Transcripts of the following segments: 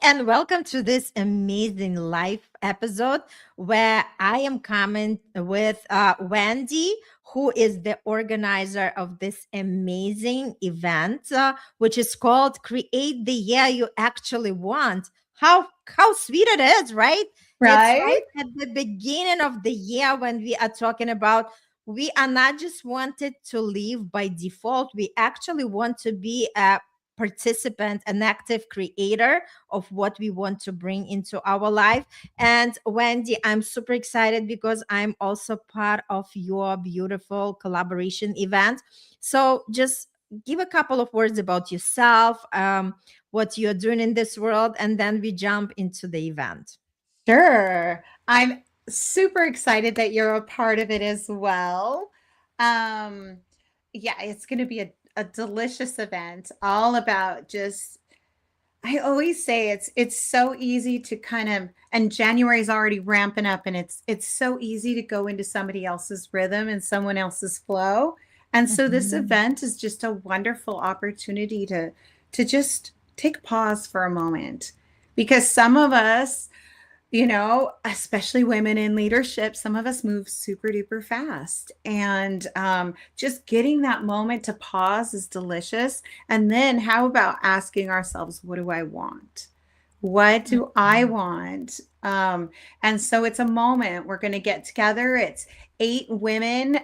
and welcome to this amazing live episode where I am coming with Wendy, who is the organizer of this amazing event, which is called "Create the Year You Actually Want." How sweet it is, right? It's Right? right at the beginning of the year when we are talking about we are not just wanted to live by default. We actually want to be a participant, an active creator of what we want to bring into our life. And Wendy, I'm super excited because I'm also part of your beautiful collaboration event. So just give a couple of words about yourself, what you're doing in this world, and then we jump into the event. Sure. I'm super excited that you're a part of it as well. Um, yeah, it's going to be a delicious event all about just I always say it's so easy to kind of and January's already ramping up and it's so easy to go into somebody else's rhythm and someone else's flow. And so this Mhm. event is just a wonderful opportunity to just take pause for a moment because some of us especially women in leadership, some of us move super duper fast. And just getting that moment to pause is delicious. And then how about asking ourselves, what do I want? What do I Mhm. want? And so it's a moment we're going to get together. It's 8 women,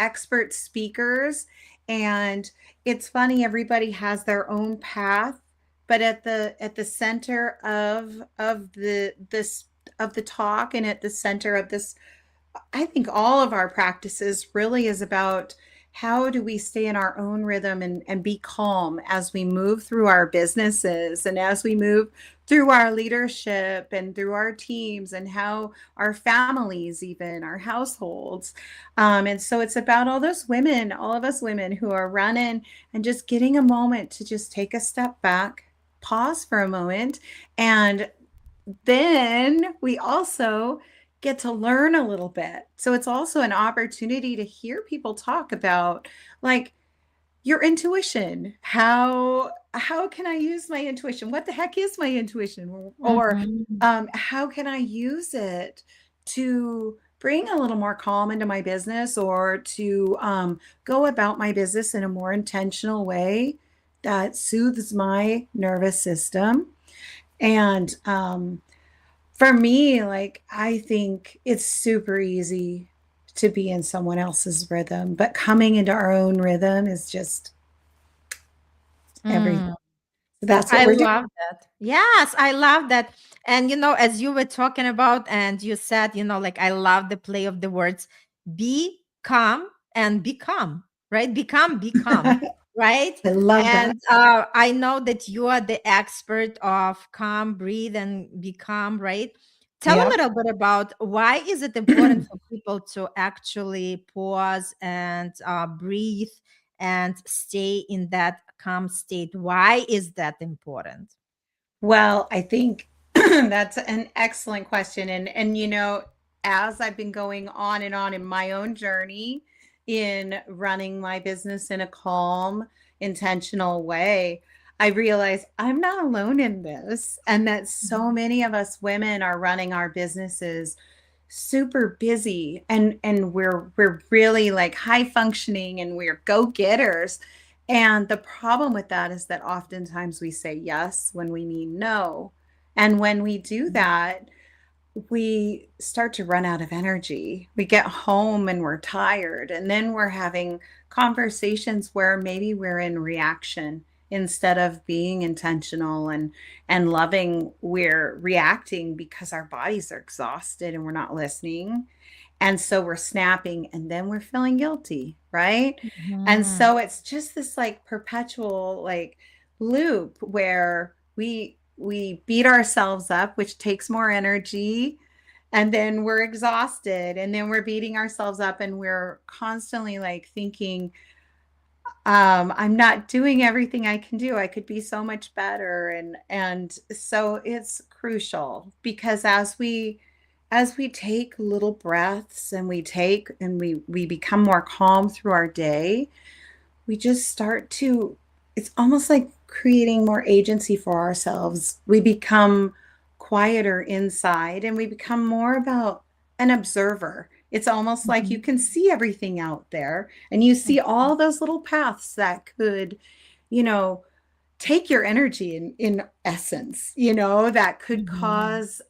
expert speakers. And it's funny, everybody has their own path, but at the center of the talk and at the center of this, I think all of our practices really is about how do we stay in our own rhythm and be calm as we move through our businesses and as we move through our leadership and through our teams and how our families, even our households. And so it's about all those women, all of us women who are running and just getting a moment to just take a step back, pause for a moment, and then we also get to learn a little bit. So it's also an opportunity to hear people talk about like your intuition. How can I use my intuition? What the heck is my intuition? Or Mhm. how can I use it to bring a little more calm into my business or to go about my business in a more intentional way that soothes my nervous system and for me, like, I think it's super easy to be in someone else's rhythm, but coming into our own rhythm is just everything. Mm. So that's what I we're doing. love that. Yes, I love that. And as you were talking about, and you said, like I love the play of the words, be calm and become, right? Become, right? I love that. And I know that you are the expert of calm, breathe, and become, right? Tell a Yep. little bit about why is it important for people to actually pause and breathe and stay in that calm state. Why is that important? Well, I think that's an excellent question. And as I've been going on in my own journey in running my business in a calm, intentional way, I realize I'm not alone in this, and that so Mhm. many of us women are running our businesses super busy and we're really like high functioning and we're go-getters. And the problem with that is that oftentimes we say yes when we mean no. And when we do that, we start to run out of energy. We get home and we're tired, and then we're having conversations where maybe we're in reaction instead of being intentional and loving. We're reacting because our bodies are exhausted and we're not listening. And so we're snapping and then we're feeling guilty, right? And Mhm. so it's just this like perpetual like loop where we beat ourselves up, which takes more energy, and then we're exhausted, and then we're beating ourselves up, and we're constantly like thinking, I'm not doing everything I can do. I could be so much better. And so it's crucial because as we take little breaths and we become more calm through our day, we just start to it's almost like creating more agency for ourselves. We become quieter inside and we become more about an observer. It's almost like you Mhm. can see everything out there and you see all those little paths that could, you know, take your energy in essence, that could Mhm. cause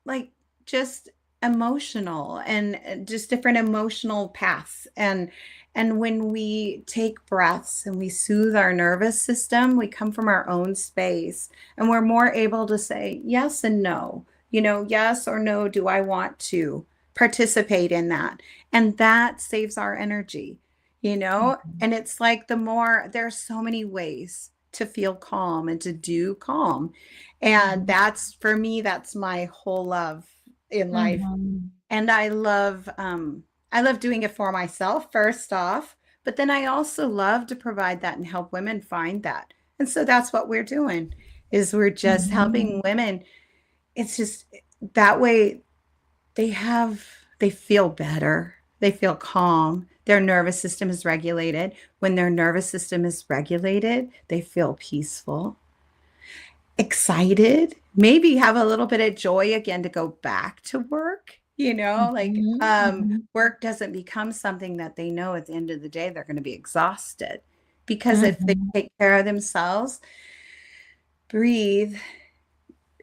like just emotional and just different emotional paths. And when we take breaths and we soothe our nervous system, we come from our own space and we're more able to say yes and no, yes or no, do I want to participate in that? And that saves our energy. Mhm. And it's like there's so many ways to feel calm and to do calm. And Mhm. that's for me, that's my whole love in life. Mhm. And I love doing it for myself first off, but then I also love to provide that and help women find that. And so that's what we're doing is we're just Mhm. helping women. It's just that way they have they feel better. They feel calm. Their nervous system is regulated. When their nervous system is regulated, they feel peaceful, excited, maybe have a little bit of joy again to go back to work, like Mhm. Mhm. work doesn't become something that they know at the end of the day they're going to be exhausted. Because if they Mhm. take care of themselves, breathe,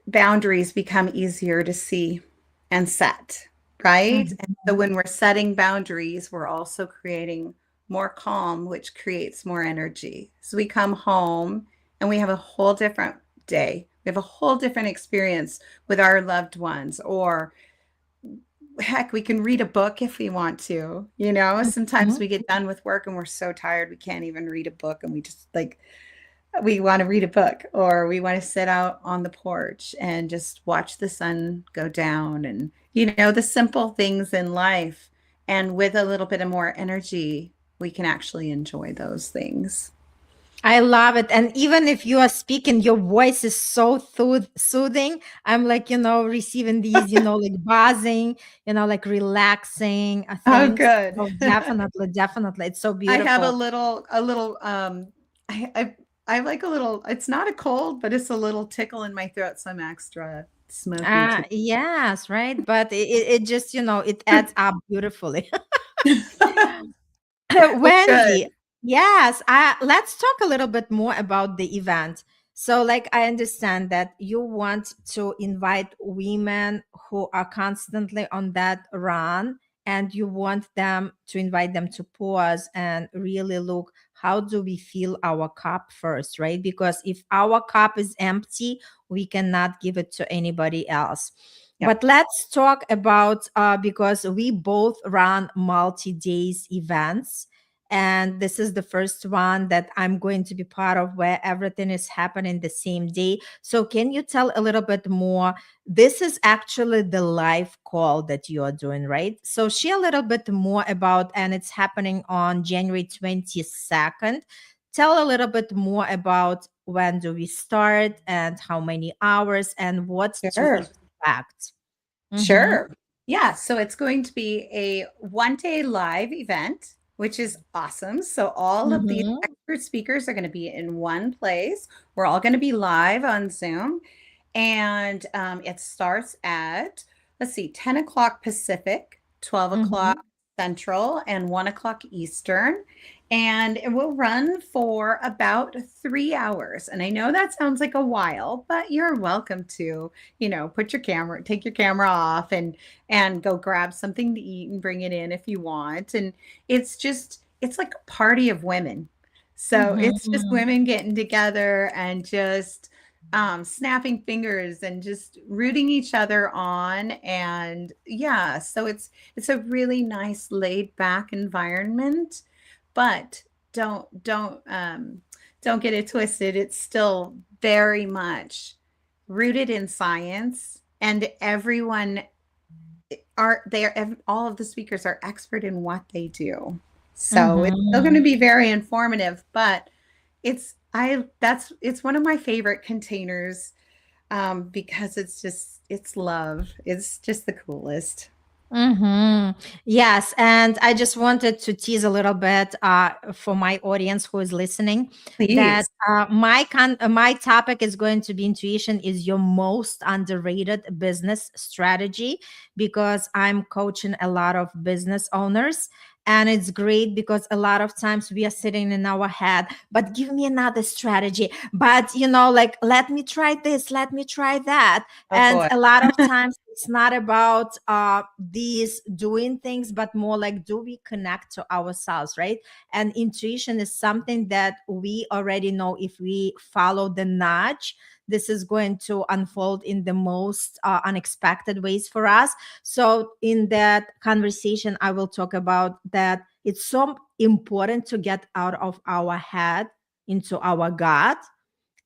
boundaries become easier to see and set, right? And so Mhm. when we're setting boundaries, we're also creating more calm, which creates more energy. So we come home and we have a whole different day. We have a whole different experience with our loved ones, or heck, we can read a book if we want to. Sometimes Mhm. we get done with work and we're so tired we can't even read a book, and we just like we want to read a book, or we want to sit out on the porch and just watch the sun go down, and the simple things in life. And with a little bit of more energy, we can actually enjoy those things. I love it. And even if you are speaking, your voice is so soothing. I'm like, receiving these, like buzzing, like relaxing Oh, things. good. So definitely, definitely. It's so I have a beautiful. little I like a little, it's not a cold, but it's a little tickle in my throat, so I'm extra smoky to Yes, right. But it just, it adds up beautifully. well, Wendy, good. yes, let's talk a little bit more about the event. So, like, I understand that you want to invite women who are constantly on that run, and you want them to invite them to pause and really look, how do we fill our cup first, right? Because if our cup is empty, we cannot give it to anybody else. Yep. But let's talk about because we both run multi-days events, and this is the first one that I'm going to be part of where everything is happening the same day. So can you tell a little bit more? This is actually the live call that you are doing, right? So share a little bit more about, and it's happening on January 22nd. Tell a little bit more about when do we start and how many hours and what to Sure. expect. Mm-hmm. Sure. Yeah. So it's going to be a 1 day live event, which is awesome. So all of these Mm-hmm. expert speakers are going to be in one place. We're all going to be live on Zoom. And it starts at, let's see, 10 o'clock Pacific, 12 o'clock Mm-hmm. Central, and 1 o'clock Eastern. And it will run for about 3 hours. And I know that sounds like a while, but you're welcome to, take your camera off and go grab something to eat and bring it in if you want. And it's like a party of women. So it's just Mm-hmm. women getting together and just snapping fingers and just rooting each other on. And yeah, so it's a really nice laid back environment, but don't get it twisted. It's still very much rooted in science, and everyone all of the speakers are expert in what they do. So it's still going to Mm-hmm. be very informative, but it's one of my favorite containers, because it's love. It's just the coolest. Yes, and I just wanted to tease a little bit for my audience who is listening that Please. my topic is going to be intuition is your most underrated business strategy, because I'm coaching a lot of business owners. And it's great because a lot of times we are sitting in our head, but give me another strategy. But, like, let me try this, let me try that. Oh And boy. a lot of times it's not about these doing things, but more like, do we connect to ourselves, right? And intuition is something that we already know. If we follow the nudge, this is going to unfold in the most unexpected ways for us. So in that conversation, I will talk about that it's so important to get out of our head into our gut,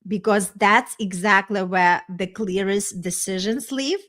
because that's exactly where the clearest decisions live.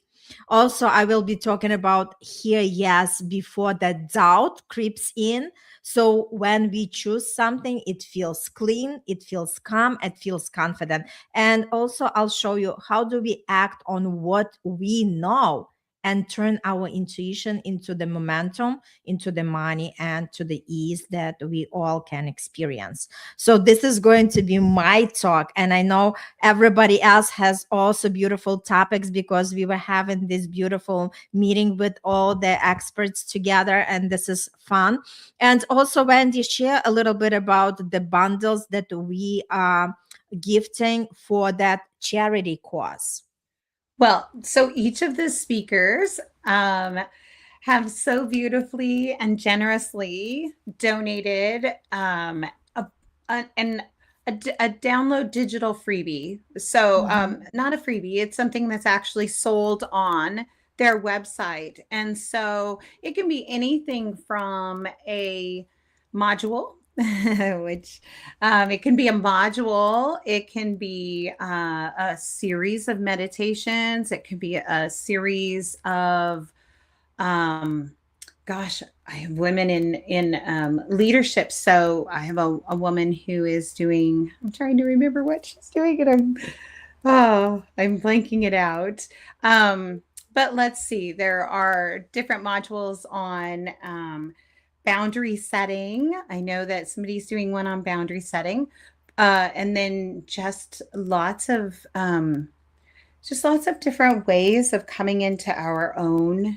Also, I will be talking about here, yes, before that doubt creeps in. So when we choose something, it feels clean, it feels calm, it feels confident. And also, I'll show you how do we act on what we know and turn our intuition into the momentum, into the money, and to the ease that we all can experience. So this is going to be my talk. And I know everybody else has also beautiful topics, because we were having this beautiful meeting with all the experts together. And this is fun. And also, Wendy, share a little bit about the bundles that we are gifting for that charity cause. Well, so each of the speakers have so beautifully and generously donated a, an a download digital freebie. So, Mhm. not a freebie, it's something that's actually sold on their website. And so it can be anything from a module, which it can be a module, it can be a series of meditations, it can be a series of um, gosh, I have women in leadership. So I have a woman who is doing. I'm trying to remember what she's doing, and I'm blanking it out. But let's see. There are different modules on boundary setting. I know that somebody's doing one on boundary setting, and then just lots of different ways of coming into our own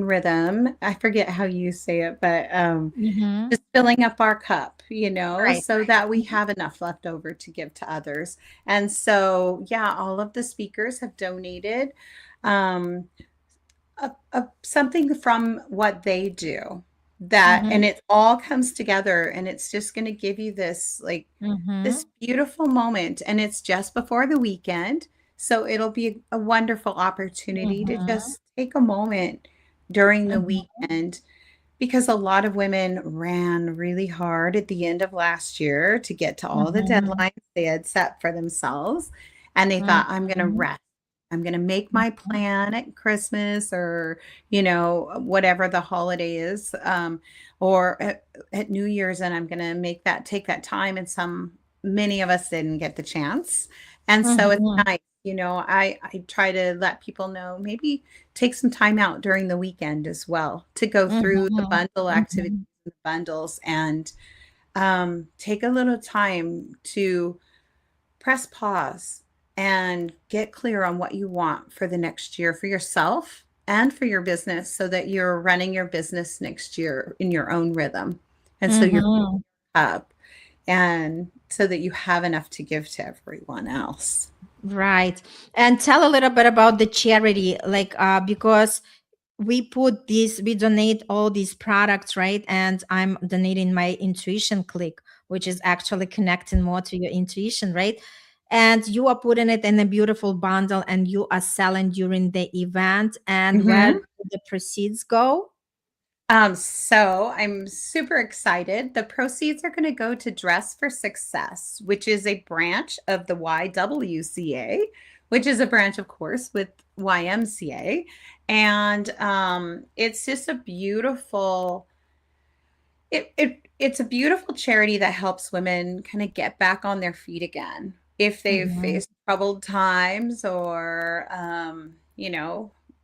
rhythm. I forget how you say it, but Mhm. just filling up our cup, Right. so that we Mhm. have enough left over to give to others. And so, yeah, all of the speakers have donated um, something from what they do, and Mhm. it all comes together, and it's just going to give you this this Mhm. beautiful moment, and it's just before the weekend, so it'll be a wonderful opportunity to Mhm. just take a moment during the Mhm. weekend, because a lot of women ran really hard at the end of last year to get to all the Mhm. deadlines they had set for themselves. And they thought, I'm going to Mhm. rest. I'm going to make my Mhm. plan at Christmas, or, whatever the holiday is, or at New Year's, and I'm going to take that time. And many of us didn't get the chance. And so it's Mhm. nice. I try to let people know, maybe take some time out during the weekend as well to go through the Mhm. bundle activities, Mhm. the bundles, and take a little time to press pause and get clear on what you want for the next year for yourself and for your business, so that you're running your business next year in your own rhythm. And so you're Mhm. up, and so that you have enough to give to everyone else. Right. And tell a little bit about the charity, like, because we donate all these products, right? And I'm donating my intuition click, which is actually connecting more to your intuition, right? And you are putting it in a beautiful bundle and you are selling during the event. And where do Mhm. the proceeds go? So I'm super excited. The proceeds are going to go to Dress for Success, which is a branch of the YWCA, which is a branch, of course, with YMCA. And it's just a beautiful, it's a beautiful charity that helps women kind of get back on their feet again if they've Mhm. faced troubled times, or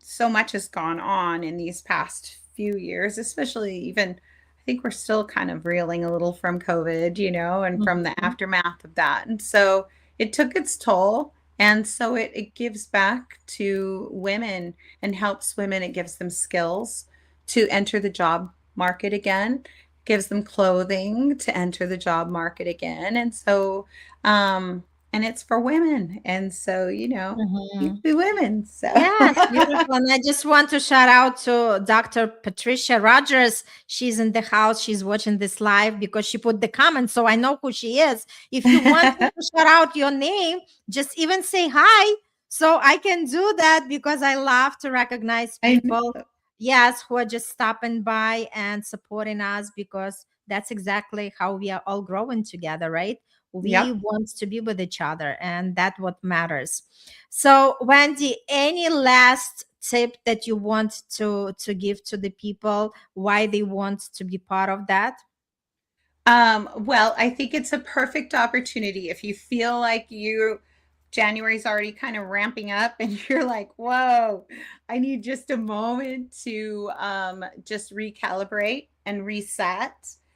so much has gone on in these past few years, especially even I think we're still kind of reeling a little from COVID, and from the Mhm. aftermath of that. And so it took its toll. And so it gives back to women and helps women. It gives them skills to enter the job market again, gives them clothing to enter the job market again. And so, and it's for women. And so, Mhm. be women. So Yes, beautiful. And I just want to shout out to Dr. Patricia Rogers. She's in the house. She's watching this live because she put the comment, so I know who she is. If you want me to shout out your name, just even say hi. So I can do that because I love to recognize I people, yes, who are just stopping by and supporting us because that's exactly how we are all growing together, right? We Yep. want to be with each other, and that's what matters. So, Wendy, any last tip that you want to give to the people why they want to be part of that? Well, I think it's a perfect opportunity if you feel like January's already kind of ramping up and you're like, whoa, I need just a moment to just recalibrate and reset.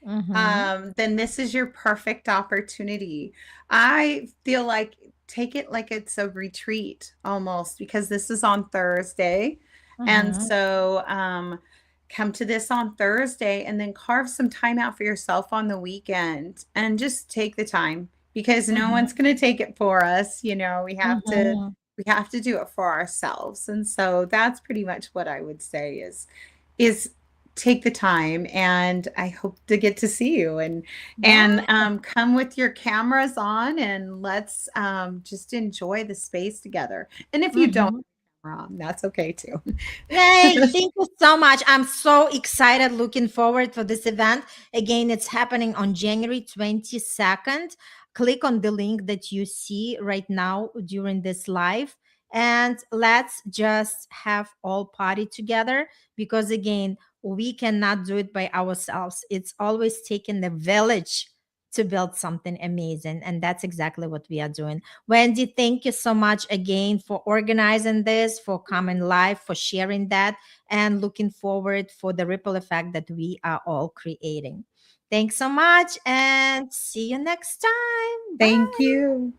Mm-hmm. Then this is your perfect opportunity. I feel like take it like it's a retreat almost because this is on Thursday. And Mm-hmm. so come to this on Thursday and then carve some time out for yourself on the weekend and just take the time because no one's Mm-hmm. going to take it for us. Mm-hmm. We have to do it for ourselves. And so that's pretty much what I would say is take the time, and I hope to get to see you and Yeah. come with your cameras on and let's just enjoy the space together. And if you don't Mm-hmm. have a camera on, that's okay too. Yay, thank you so much. I'm so excited, looking forward for this event. Again, it's happening on January 22nd. Click on the link that you see right now during this live. And let's just have all party together because, again, we cannot do it by ourselves. It's always taking the village to build something amazing. And that's exactly what we are doing. Wendy, thank you so much again for organizing this, for coming live, for sharing that, and looking forward for the ripple effect that we are all creating. Thanks so much and see you next time. Thank Bye. you.